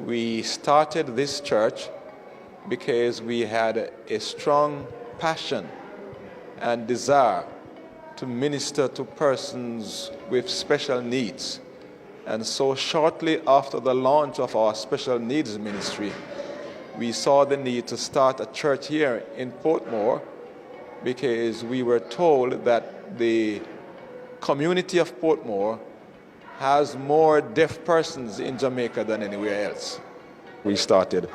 We started this church because we had a strong passion and desire to minister to persons with special needs. And so shortly after the launch of our special needs ministry, we saw the need to start a church here in Portmore because we were told that the community of Portmore has more deaf persons in Jamaica than anywhere else. We started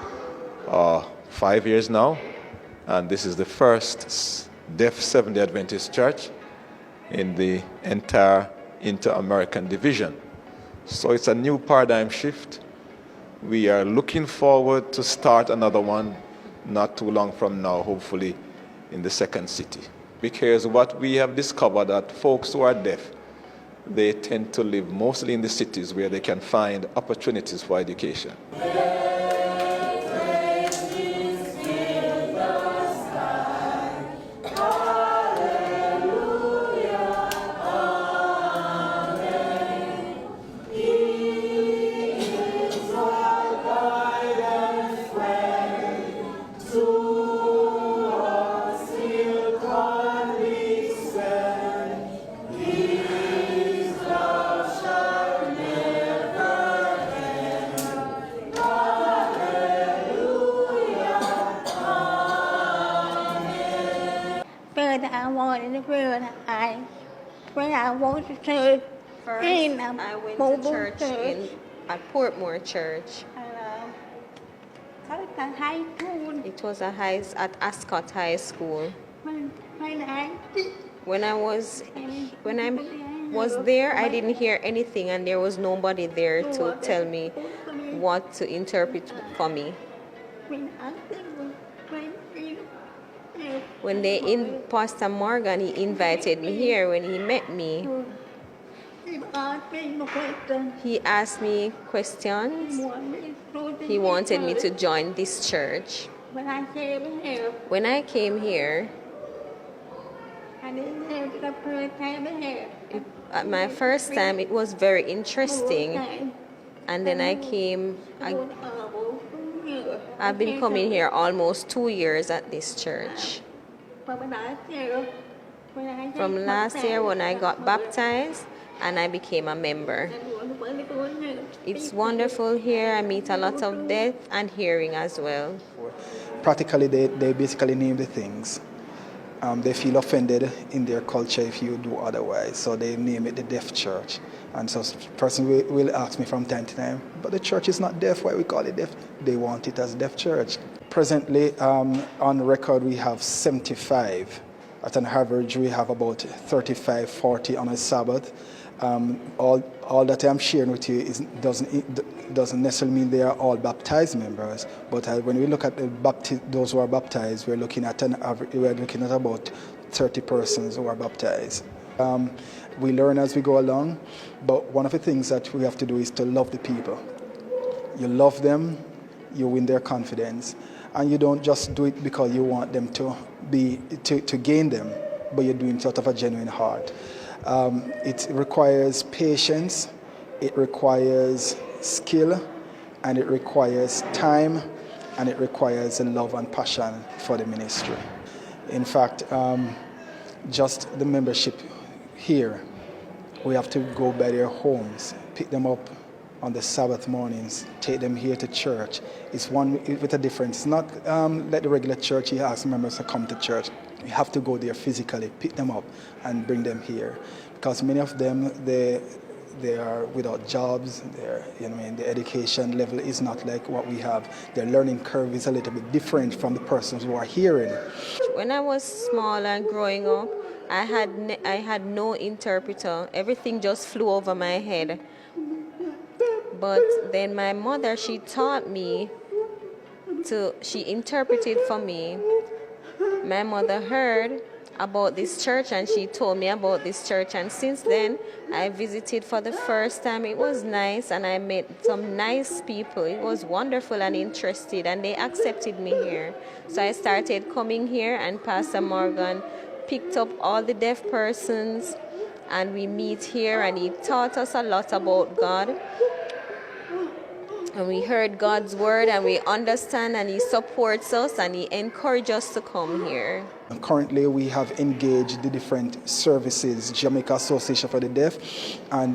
5 years now, and this is the first deaf Seventh-day Adventist church in the entire Inter-American division. So it's a new paradigm shift. We are looking forward to start another one not too long from now, hopefully in the second city. Because what we have discovered that folks who are deaf, they tend to live mostly in the cities where they can find opportunities for education. First, I went to church at Portmore Church. It was at Ascot High School. When I was there, I didn't hear anything, and there was nobody there to tell me what to interpret for me. When Pastor Morgan, he invited me here. When he met me, he asked me questions. He wanted me to join this church. When I came here, at my first time, it was very interesting. And then I've been coming here almost 2 years at this church. From last year when I got baptized and I became a member. It's wonderful here. I meet a lot of deaf and hearing as well. Practically, they basically name the things. They feel offended in their culture if you do otherwise, so they name it the deaf church. And so a person will ask me from time to time, but the church is not deaf, why we call it deaf? They want it as deaf church. Presently, on record, we have 75. At an average, we have about 35, 40 on a Sabbath. All that I'm sharing with you doesn't necessarily mean they are all baptized members, but when we look at those who are baptized, we're looking at about 30 persons who are baptized. We learn as we go along, but one of the things that we have to do is to love the people. You love them, you win their confidence, and you don't just do it because you want them to gain them, but you're doing it out of a genuine heart. It requires patience, it requires skill, and it requires time, and it requires a love and passion for the ministry. In fact, just the membership here, we have to go by their homes, pick them up on the Sabbath mornings, take them here to church. It's one with a difference. It's not like the regular church, you ask members to come to church. You have to go there physically, pick them up, and bring them here. Because many of them, they are without jobs. The education level is not like what we have. Their learning curve is a little bit different from the persons who are hearing. When I was small and growing up, I had no interpreter. Everything just flew over my head. But then my mother, she interpreted for me. My mother heard about this church and she told me about this church, and since then I visited for the first time. It was nice and I met some nice people. It was wonderful and interested, and they accepted me here. So I started coming here, and Pastor Morgan picked up all the deaf persons and we meet here, and he taught us a lot about God. And we heard God's word and we understand, and He supports us and He encourages us to come here. Currently, we have engaged the different services, Jamaica Association for the Deaf, and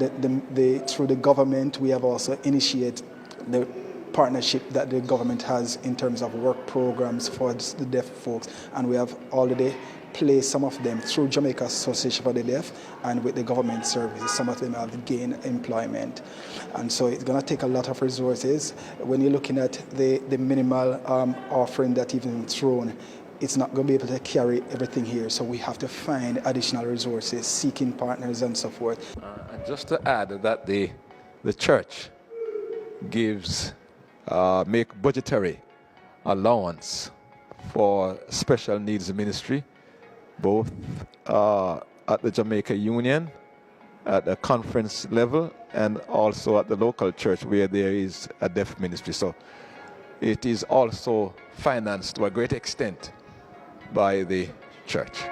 through the government, we have also initiated the partnership that the government has in terms of work programs for the deaf folks, and we have already placed some of them through Jamaica Association for the Deaf, and with the government services, some of them have gained employment. And so it's going to take a lot of resources. When you're looking at the minimal offering that even thrown, it's not going to be able to carry everything here, so we have to find additional resources, seeking partners and so forth. And just to add that the church gives make budgetary allowance for special needs ministry, both at the Jamaica Union, at the conference level, and also at the local church where there is a deaf ministry. So it is also financed to a great extent by the church.